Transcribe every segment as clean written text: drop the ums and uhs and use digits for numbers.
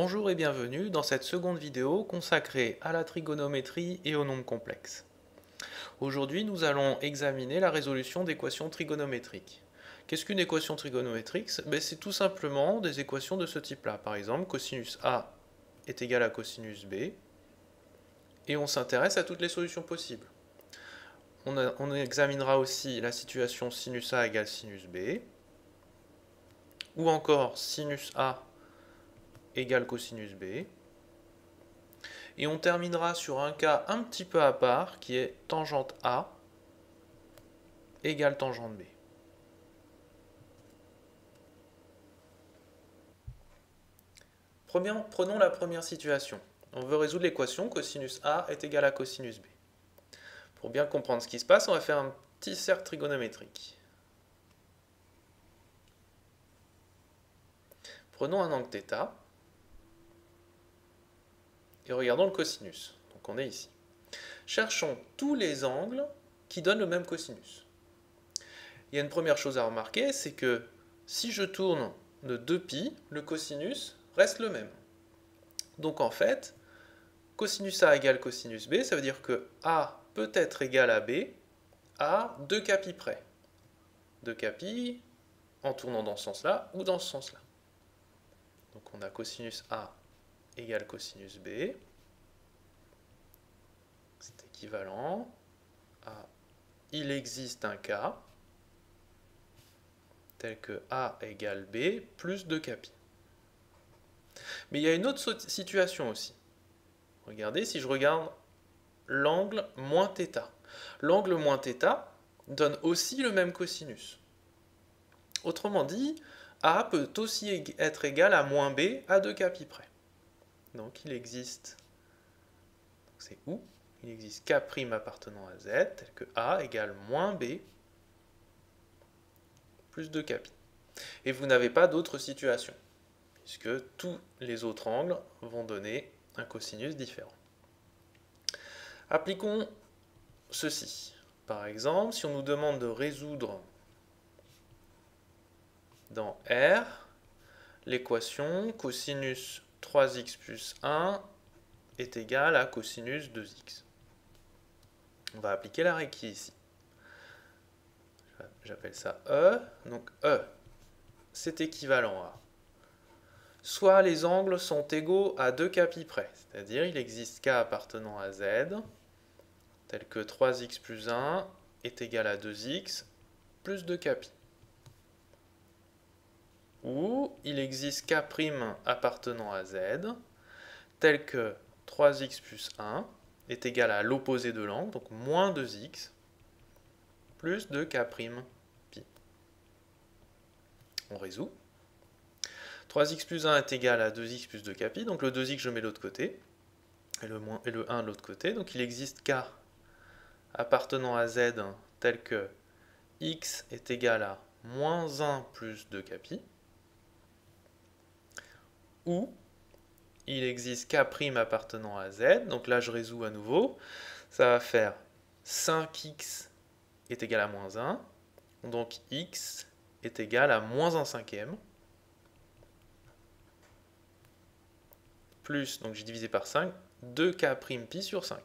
Bonjour et bienvenue dans cette seconde vidéo consacrée à la trigonométrie et aux nombres complexes. Aujourd'hui, nous allons examiner la résolution d'équations trigonométriques. Qu'est-ce qu'une équation trigonométrique? C'est tout simplement des équations de ce type-là. Par exemple, cosinus A est égal à cosinus B, et on s'intéresse à toutes les solutions possibles. On examinera aussi la situation sinus A égale sinus B, ou encore sinus A égale cosinus B. Et on terminera sur un cas un petit peu à part qui est tangente A égale tangente B. Prenons la première situation. On veut résoudre l'équation cosinus A est égal à cosinus B. Pour bien comprendre ce qui se passe, on va faire un petit cercle trigonométrique. Prenons un angle θ et regardons le cosinus. Donc on est ici. Cherchons tous les angles qui donnent le même cosinus. Il y a une première chose à remarquer, c'est que si je tourne de 2π, le cosinus reste le même. Donc en fait, cosinus A égale cosinus B, ça veut dire que A peut être égal à B à 2π près. 2π en tournant dans ce sens-là ou dans ce sens-là. Donc on a cosinus A égale cosinus B. C'est équivalent à il existe un cas tel que A égale B plus 2π. Mais il y a une autre situation aussi. Regardez, si je regarde l'angle moins θ. L'angle moins θ donne aussi le même cosinus. Autrement dit, A peut aussi être égal à moins B à 2π près. Donc il existe, c'est où? Il existe K' appartenant à Z, tel que A égale moins B plus 2π. Et vous n'avez pas d'autre situation, puisque tous les autres angles vont donner un cosinus différent. Appliquons ceci. Par exemple, si on nous demande de résoudre dans R l'équation cosinus 3x plus 1 est égal à cosinus 2x. On va appliquer la règle qui est ici. J'appelle ça E. Donc E, c'est équivalent à soit les angles sont égaux à 2π près, c'est-à-dire il existe K appartenant à Z, tel que 3x plus 1 est égal à 2x plus 2π. Ou il existe K' appartenant à Z, tel que 3x plus 1 est égal à l'opposé de l'angle, donc moins 2x, plus 2K'Pi. On résout. 3x plus 1 est égal à 2x plus 2K'Pi, donc le 2x je mets de l'autre côté, et le 1 de l'autre côté, donc il existe K appartenant à Z, tel que x est égal à moins 1 plus 2K'Pi, ou il existe K' appartenant à Z, donc là je résous à nouveau, ça va faire 5x est égal à moins 1, donc x est égal à moins 1/5, plus, donc j'ai divisé par 5, 2K'Pi sur 5.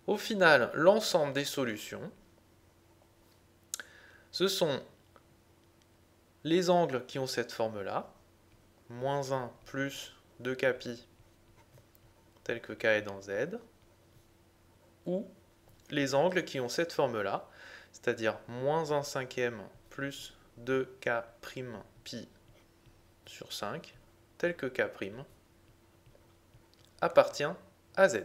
Au final, l'ensemble des solutions, ce sont les angles qui ont cette forme-là, moins 1 plus 2K'Pi tel que K est dans Z, ou les angles qui ont cette forme-là, c'est-à-dire moins 1/5 plus 2K'Pi sur 5, tel que K' appartient à Z.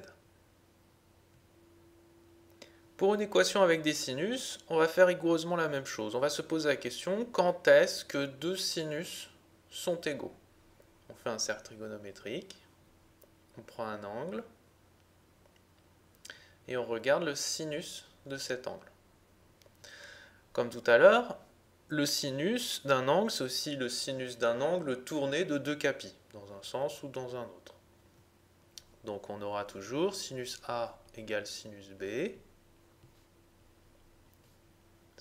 Pour une équation avec des sinus, on va faire rigoureusement la même chose. On va se poser la question, quand est-ce que deux sinus sont égaux? On fait un cercle trigonométrique, on prend un angle, et on regarde le sinus de cet angle. Comme tout à l'heure, le sinus d'un angle, c'est aussi le sinus d'un angle tourné de 2K'Pi, dans un sens ou dans un autre. Donc on aura toujours sinus A égale sinus B.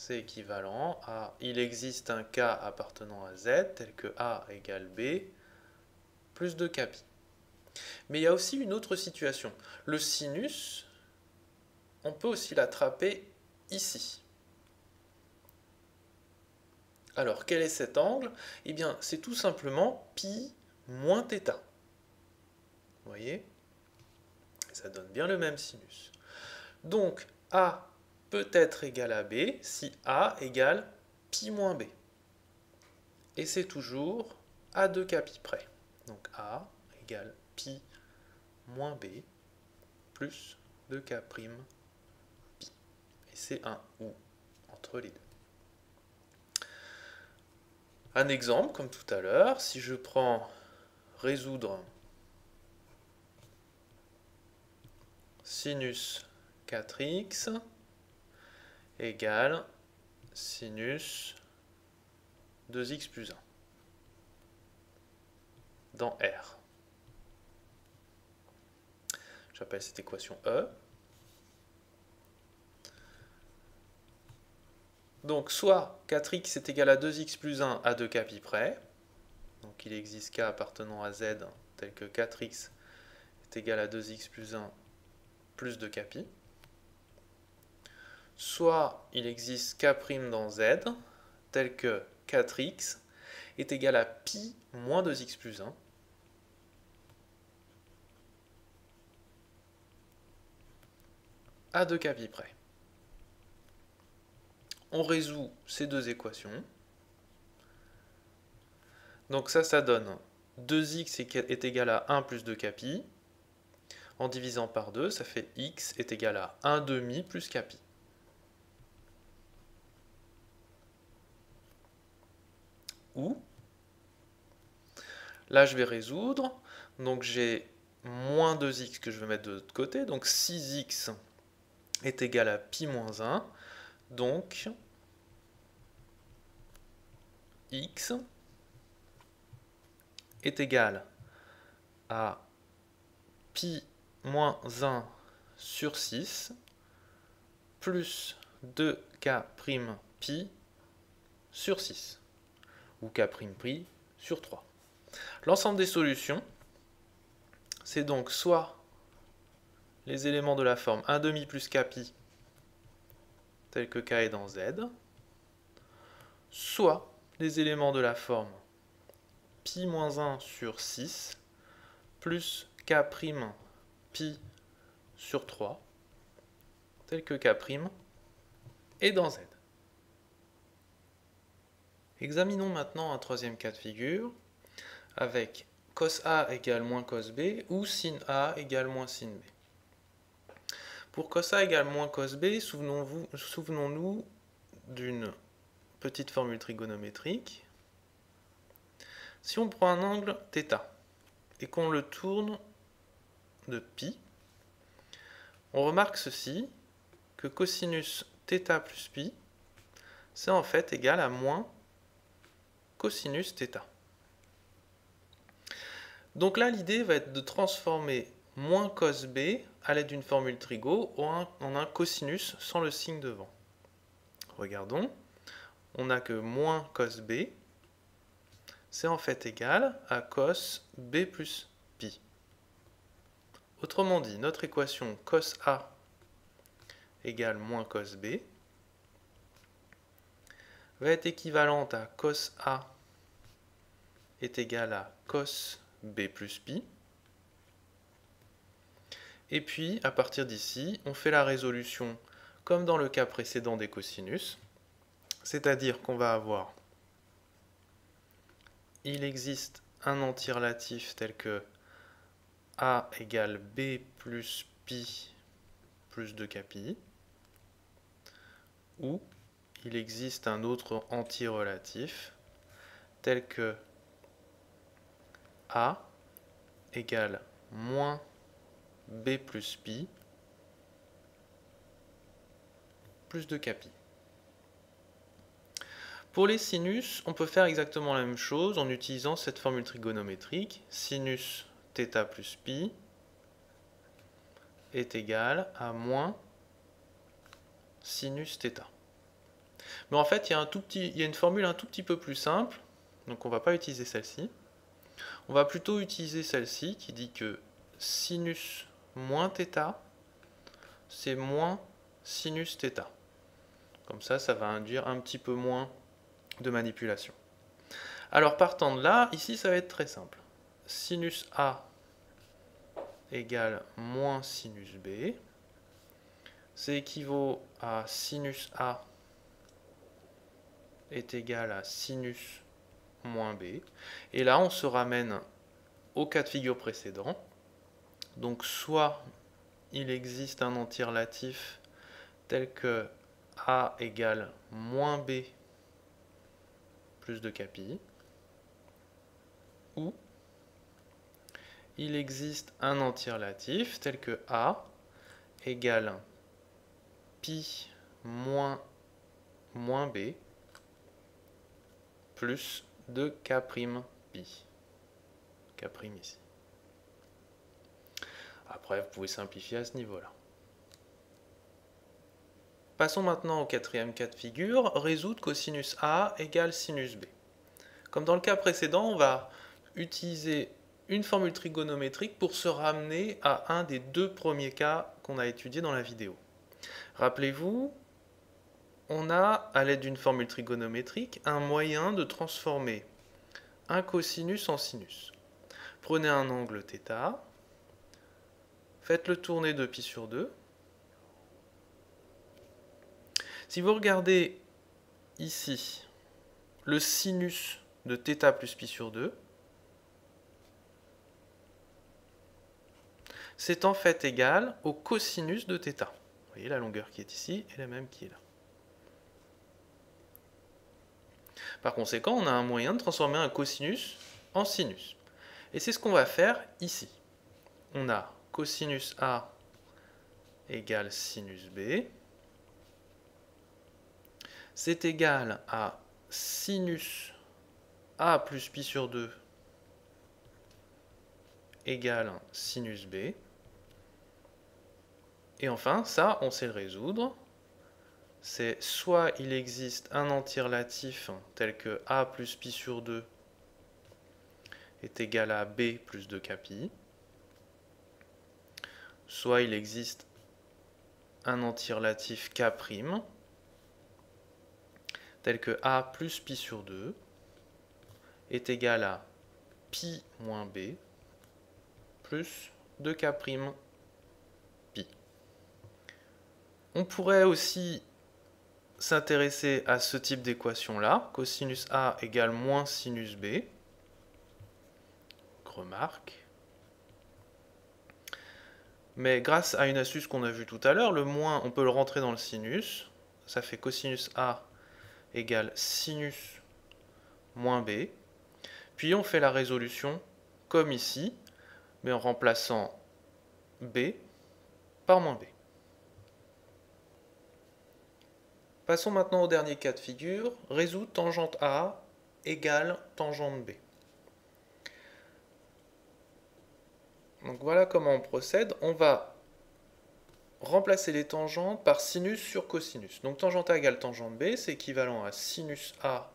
c'est équivalent à il existe un K appartenant à Z tel que A égale B plus 2kπ. Mais il y a aussi une autre situation. Le sinus, on peut aussi l'attraper ici. Alors, quel est cet angle? Eh bien, c'est tout simplement pi moins θ. Vous voyez? Ça donne bien le même sinus. Donc, A peut être égal à B si A égale pi moins B. Et c'est toujours à 2kπ près. Donc, A égale pi moins B plus 2k' pi. Et c'est un ou entre les deux. Un exemple, comme tout à l'heure, si je prends résoudre sinus 4x égale sinus 2x plus 1 dans R. J'appelle cette équation E. Donc soit 4x est égal à 2x plus 1 à 2kπ près, donc il existe k appartenant à z tel que 4x est égal à 2x plus 1 plus 2kπ, soit il existe k' dans z tel que 4x est égal à pi moins 2x plus 1 à 2kπ près. On résout ces deux équations. Donc ça donne 2x est égal à 1 plus 2kπ. En divisant par 2, ça fait x est égal à 1 demi plus kπ. Ou, là je vais résoudre, donc j'ai moins 2x que je vais mettre de l'autre côté, donc 6x est égal à pi moins 1, donc x est égal à pi moins 1 sur 6 plus 2k' pi sur 6, ou k' sur 3. L'ensemble des solutions, c'est donc soit les éléments de la forme 1 demi plus kπ, tel que k est dans z, soit les éléments de la forme pi moins 1 sur 6 plus k' pi sur 3, tel que k' est dans z. Examinons maintenant un troisième cas de figure avec cos A égale moins cos B ou sin A égale moins sin B. Pour cos A égale moins cos B, souvenons-nous d'une petite formule trigonométrique. Si on prend un angle θ et qu'on le tourne de pi, on remarque ceci, que cosinus θ plus pi, c'est en fait égal à moins cosinus θ. Donc là, l'idée va être de transformer moins cos B à l'aide d'une formule trigo en un cosinus sans le signe devant. Regardons, on n'a que moins cos B, c'est en fait égal à cos B plus pi. Autrement dit, notre équation cos A égale moins cos B va être équivalente à cos A est égal à cos B plus pi. Et puis, à partir d'ici, on fait la résolution comme dans le cas précédent des cosinus, c'est-à-dire qu'on va avoir, il existe un antirelatif tel que A égale B plus pi plus 2kπ, ou il existe un autre antirelatif tel que A égale moins B plus pi plus 2kπ. Pour les sinus, on peut faire exactement la même chose en utilisant cette formule trigonométrique. Sinus θ plus pi est égal à moins sinus θ. Mais en fait, il y a une formule un tout petit peu plus simple, donc on ne va pas utiliser celle-ci. On va plutôt utiliser celle-ci qui dit que sinus moins θ, c'est moins sinus θ. Comme ça va induire un petit peu moins de manipulation. Alors partant de là, ici ça va être très simple. Sinus A égale moins sinus B. C'est équivaut à sinus A est égal à sinus moins B. Et là, on se ramène au cas de figure précédent. Donc soit il existe un anti-relatif tel que A égale moins B plus de capi, ou il existe un anti-relatif tel que A égale pi moins B plus de K' pi. K' ici. Après, vous pouvez simplifier à ce niveau-là. Passons maintenant au quatrième cas de figure, résoudre cosinus A égale sinus B. Comme dans le cas précédent, on va utiliser une formule trigonométrique pour se ramener à un des deux premiers cas qu'on a étudiés dans la vidéo. Rappelez-vous, on a, à l'aide d'une formule trigonométrique, un moyen de transformer un cosinus en sinus. Prenez un angle θ, faites-le tourner de pi sur 2. Si vous regardez ici le sinus de θ plus pi sur 2, c'est en fait égal au cosinus de θ. Vous voyez, la longueur qui est ici est la même qui est là. Par conséquent, on a un moyen de transformer un cosinus en sinus. Et c'est ce qu'on va faire ici. On a cosinus A égale sinus B. C'est égal à sinus A plus pi sur 2 égale sinus B. Et enfin, ça, on sait le résoudre. C'est soit il existe un anti-relatif tel que A plus pi sur 2 est égal à B plus 2 capi, soit il existe un anti-relatif K' tel que A plus pi sur 2 est égal à pi moins B plus 2 K' pi. On pourrait aussi s'intéresser à ce type d'équation-là, cosinus A égale moins sinus B. Remarque. Mais grâce à une astuce qu'on a vue tout à l'heure, le moins, on peut le rentrer dans le sinus. Ça fait cosinus A égale sinus moins B. Puis on fait la résolution comme ici, mais en remplaçant B par moins B. Passons maintenant au dernier cas de figure. Résoudre tangente A égale tangente B. Donc voilà comment on procède. On va remplacer les tangentes par sinus sur cosinus. Donc tangente A égale tangente B, c'est équivalent à sinus A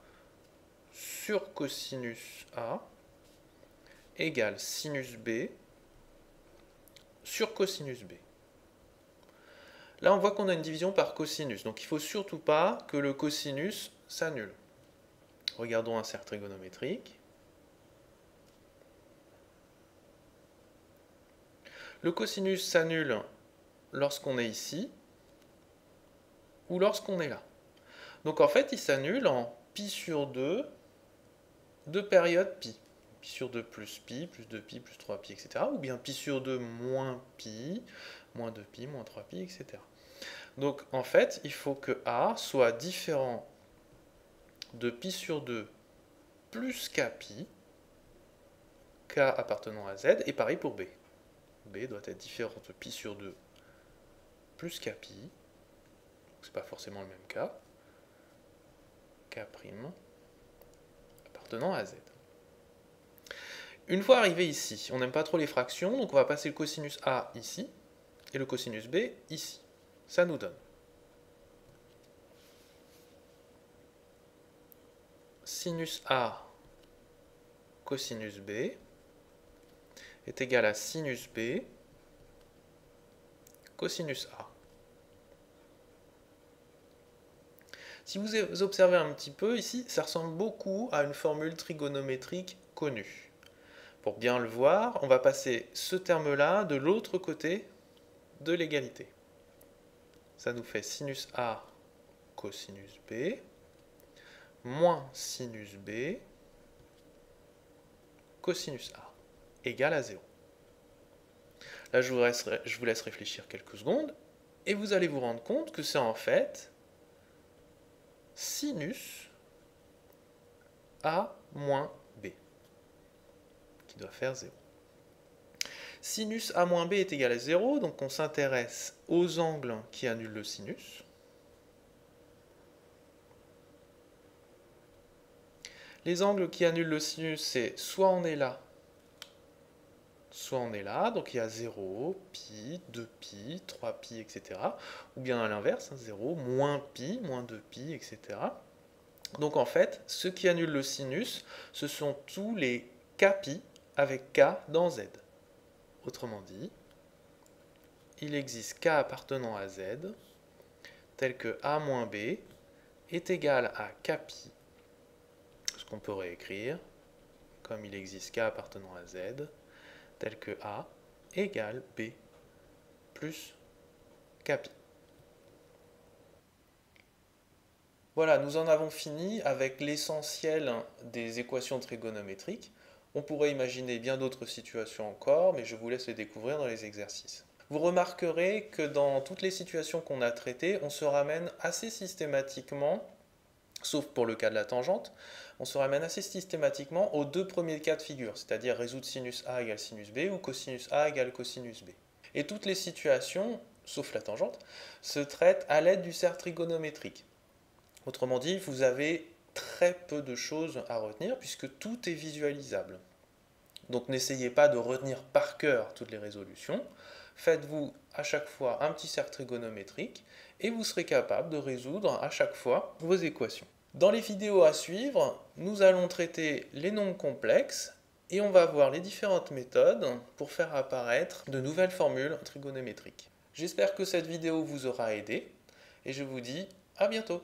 sur cosinus A égale sinus B sur cosinus B. Là, on voit qu'on a une division par cosinus, donc il ne faut surtout pas que le cosinus s'annule. Regardons un cercle trigonométrique. Le cosinus s'annule lorsqu'on est ici ou lorsqu'on est là. Donc en fait, il s'annule en pi sur 2 de période pi. Pi sur 2 plus 2 pi, plus 3 pi, etc. Ou bien pi sur 2 moins pi, moins 2 pi, moins 3 pi, etc. Donc en fait, il faut que A soit différent de pi sur 2 plus k pi, k appartenant à z, et pareil pour B. B doit être différent de pi sur 2 plus k pi, c'est pas forcément le même cas, k' appartenant à z. Une fois arrivé ici, on n'aime pas trop les fractions, donc on va passer le cosinus A ici, et le cosinus B ici. Ça nous donne sinus A cosinus B est égal à sinus B cosinus A. Si vous observez un petit peu ici, ça ressemble beaucoup à une formule trigonométrique connue. Pour bien le voir, on va passer ce terme-là de l'autre côté de l'égalité. Ça nous fait sinus A cosinus B moins sinus B cosinus A égale à 0. Là, je vous laisse réfléchir quelques secondes et vous allez vous rendre compte que c'est en fait sinus A moins B qui doit faire 0. Sinus A moins B est égal à 0, donc on s'intéresse aux angles qui annulent le sinus. Les angles qui annulent le sinus, c'est soit on est là, soit on est là, donc il y a 0, pi, 2pi, 3pi, etc. Ou bien à l'inverse, 0, moins pi, moins 2pi, etc. Donc en fait, ce qui annule le sinus, ce sont tous les kpi avec k dans z. Autrement dit, il existe k appartenant à z, tel que a moins b est égal à kpi, ce qu'on peut réécrire, comme il existe k appartenant à z, tel que a égale b plus kpi. Voilà, nous en avons fini avec l'essentiel des équations trigonométriques. On pourrait imaginer bien d'autres situations encore, mais je vous laisse les découvrir dans les exercices. Vous remarquerez que dans toutes les situations qu'on a traitées, on se ramène assez systématiquement, sauf pour le cas de la tangente, on se ramène assez systématiquement aux deux premiers cas de figure, c'est-à-dire résoudre sinus A égale sinus B ou cosinus A égale cosinus B. Et toutes les situations, sauf la tangente, se traitent à l'aide du cercle trigonométrique. Autrement dit, vous avez très peu de choses à retenir puisque tout est visualisable. Donc n'essayez pas de retenir par cœur toutes les résolutions. Faites-vous à chaque fois un petit cercle trigonométrique et vous serez capable de résoudre à chaque fois vos équations. Dans les vidéos à suivre, nous allons traiter les nombres complexes et on va voir les différentes méthodes pour faire apparaître de nouvelles formules trigonométriques. J'espère que cette vidéo vous aura aidé et je vous dis à bientôt.